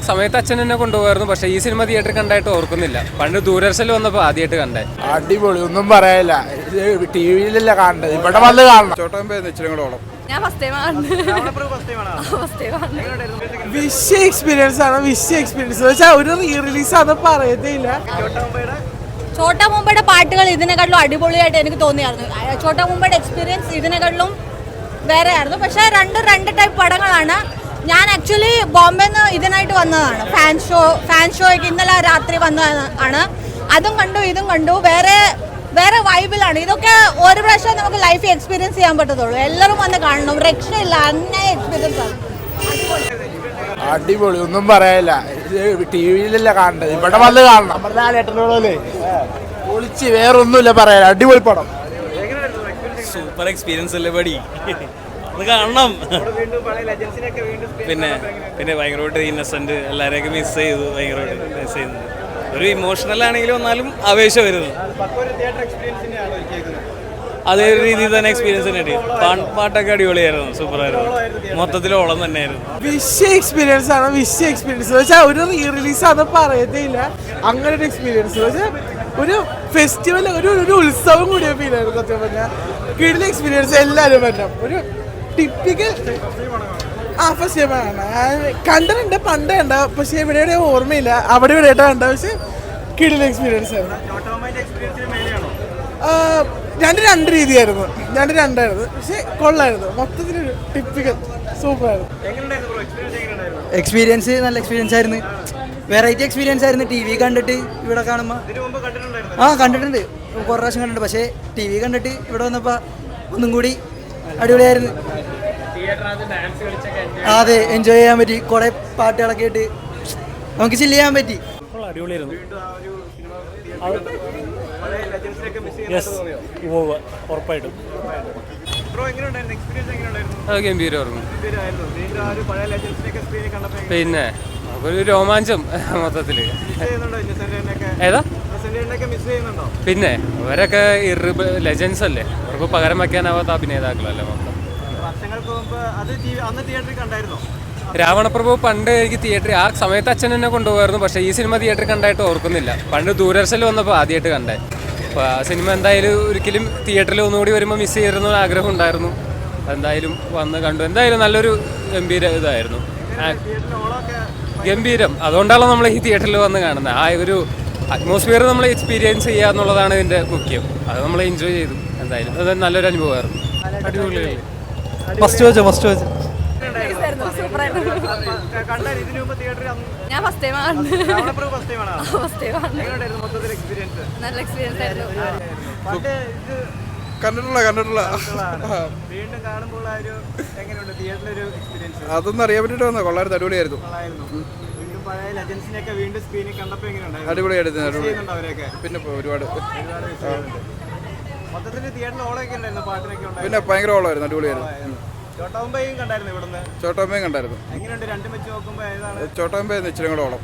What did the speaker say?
സമയത്ത് അച്ഛൻ എന്നെ കൊണ്ടുപോകായിരുന്നു. പക്ഷേ ഈ സിനിമ തിയേറ്ററിൽ കണ്ടായിട്ട് ഓർക്കുന്നില്ല. പണ്ട് ദൂരദർശനിൽ വന്നപ്പോൾ ആദ്യമായിട്ട് കണ്ടേ. അടിപൊളി, ഒന്നും പറയാനില്ല. ടി വിയിലല്ല കാണേണ്ടത്, ഇവിടെ വന്ന് കാണണം. ഞാൻ ഫസ്റ്റ് ടൈം വിഷയ എക്സ്പീരിയൻസ് ആണ്. വിഷയ എക്സ്പീരിയൻസ് വെച്ചാൽ ഒരു റീ റിലീസ് ആണെന്ന് പറയത്തില്ല. ചോട്ടാ മുംബൈയുടെ പാട്ടുകൾ ഇതിനെക്കാട്ടിലും അടിപൊളിയായിട്ട് എനിക്ക് തോന്നിയായിരുന്നു. ചോട്ടാ മുംബൈയുടെ എക്സ്പീരിയൻസ് ഇതിനെക്കാട്ടിലും വേറെ ആയിരുന്നു. പക്ഷേ രണ്ട് ടൈപ്പ് പടങ്ങളാണ്. ഞാൻ ആക്ച്വലി ബോംബെന്ന് ഇതിനായിട്ട് വന്നതാണ്. ഫാൻ ഷോയ്ക്ക് ഇന്നലെ രാത്രി വന്നതാണ്. അതും കണ്ടു ഇതും കണ്ടു. വേറെ വൈബിലാണ്. ഇതൊക്കെ ഒരു പ്രാവശ്യം നമുക്ക് ലൈഫ് എക്സ്പീരിയൻസ് ചെയ്യാൻ പറ്റത്തുള്ളൂ. എല്ലാവരും വന്ന് കാണണം, രക്ഷയില്ല. അന്യായ എക്സ്പീരിയൻസ് ആണ്. അടിപൊളി, ഒന്നും പറയാനില്ല. ടി വിയിലല്ല കാണേണ്ടത്, ഇവിടെ വന്ന് കാണണം. നമ്മുടെ ലാലേട്ടനോടല്ലേ പൊളിച്ച്, വേറെ ഒന്നുമില്ല പറയാൻ. അടിപൊളി പടം, സൂപ്പർ എക്സ്പീരിയൻസ് അല്ലേ പടി, അത് കാണണം. പിന്നെ ഭയങ്കരമായിട്ട് ഇന്നസെന്റ് എല്ലാവരെയൊക്കെ മിസ് ചെയ്തു, ഭയങ്കരമായിട്ട് മിസ് ചെയ്യുന്നത്. ഒരു ഇമോഷണൽ ആണെങ്കിലും എന്നാലും ആവേശം വരുന്നു. അതേ രീതിയിൽ തന്നെ എക്സ്പീരിയൻസ് തന്നെ. പാട്ടൊക്കെ അടിപൊളിയായിരുന്നു, സൂപ്പറായിരുന്നു. മൊത്തത്തിൽ ഓളം തന്നെയായിരുന്നു. വിഷയ എക്സ്പീരിയൻസ് ആണ്. വിഷയ എക്സ്പീരിയൻസ് വെച്ചാൽ ഒരു റീ റിലീസ് ആണെന്ന് പറയത്തില്ല. അങ്ങനെ ഒരു എക്സ്പീരിയൻസ് വെച്ചാൽ ഒരു ഫെസ്റ്റിവൽ, ഒരു ഉത്സവം കൂടിയ ഫീലായിരുന്നു. സത്യം പറഞ്ഞാൽ കിടില എക്സ്പീരിയൻസ്. എല്ലാവരും വരണം. ഒരു ടിപ്പിക്കൽ ഫസ്റ്റ് ടൈമാണ്. കണ്ടിട്ടുണ്ട്, പണ്ട് കണ്ട, പക്ഷേ ഇവിടെ ഓർമ്മയില്ല. അവിടെ ഇവിടെ കണ്ട, പക്ഷെ കിടില എക്സ്പീരിയൻസ് ആയിരുന്നു. രണ്ട് രീതിയായിരുന്നു, രണ്ടായിരുന്നു. പക്ഷെ കൊള്ളായിരുന്നു. മൊത്തത്തിലൊരു ടിപ്പിക്കൽ സൂപ്പറായിരുന്നു. എക്സ്പീരിയൻസ് നല്ല എക്സ്പീരിയൻസ് ആയിരുന്നു. വെറൈറ്റി എക്സ്പീരിയൻസ് ആയിരുന്നു. ടി വി കണ്ടിട്ട് ഇവിടെ കാണുമ്പോൾ കണ്ടിട്ടുണ്ട്, കുറേ പ്രാവശ്യം കണ്ടിട്ടുണ്ട്. പക്ഷേ ടി വി കണ്ടിട്ട് ഇവിടെ വന്നപ്പോൾ ഒന്നും കൂടി അടിപൊളിയായിരുന്നു. അതെ, എൻജോയ് ചെയ്യാൻ പറ്റി. കുറേ പാട്ടുകളൊക്കെ ആയിട്ട് നമുക്ക് ചില്ല് ചെയ്യാൻ പറ്റി. അടിപൊളിയായിരുന്നു. ഉറപ്പായിട്ടും ഗംഭീരമായിരുന്നു. പിന്നെ ഒരു രോമാഞ്ചം മൊത്തത്തില്. ഏതാ പിന്നെ അവരൊക്കെ ലെജൻസ് അല്ലേ, അവർക്ക് പകരം വയ്ക്കാനാവാത്ത അഭിനേതാക്കളല്ലേ മൊത്തം. രാവണപ്രഭു പണ്ട് എനിക്ക് തിയേറ്ററിൽ ആ സമയത്ത് അച്ഛൻ എന്നെ കൊണ്ടുപോകായിരുന്നു. പക്ഷേ ഈ സിനിമ തിയേറ്ററിൽ കണ്ടായിട്ട് ഓർക്കുന്നില്ല. പണ്ട് ദൂരദർശനിൽ വന്നപ്പോൾ ആദ്യമായിട്ട് കണ്ടേ. അപ്പോൾ ആ സിനിമ എന്തായാലും ഒരിക്കലും തിയേറ്ററിൽ ഒന്നുകൂടി വരുമ്പോൾ മിസ് ചെയ്തിരുന്ന ആഗ്രഹം ഉണ്ടായിരുന്നു. എന്തായാലും വന്ന് കണ്ടു. എന്തായാലും നല്ലൊരു ഇതായിരുന്നു, ഗംഭീരം. അതുകൊണ്ടാണ് നമ്മൾ ഈ തിയേറ്ററിൽ വന്ന് കാണുന്നത്. ആ ഒരു അറ്റ്മോസ്ഫിയർ നമ്മൾ എക്സ്പീരിയൻസ് ചെയ്യുക എന്നുള്ളതാണ് ഇതിൻ്റെ മുഖ്യം. അത് നമ്മൾ എൻജോയ് ചെയ്തു. എന്തായാലും അത് നല്ലൊരു അനുഭവമായിരുന്നു. അടിപൊളിയായി. ഫസ്റ്റ് വാച്ച് ഞാൻ ഫസ്റ്റ് ടൈം നല്ല എക്സ്പീരിയൻസ് ആയിരുന്നു. കണ്ടിട്ടുള്ള അതൊന്നും അറിയാൻ വേണ്ടിട്ട് വന്നോ. കൊള്ളായിരുന്നു, അടിപൊളിയായിരുന്നു. അടിപൊളിയായിരുന്നു. പിന്നെ ഒരുപാട് പിന്നെ ഭയങ്കര ഓളമായിരുന്നു, അടിപൊളിയായിരുന്നു. ചോട്ടാമുംബൈയും കണ്ടായിരുന്നു. ചോട്ടാമുംബൈ ഇച്ചിരി കൂടെ ഓളം.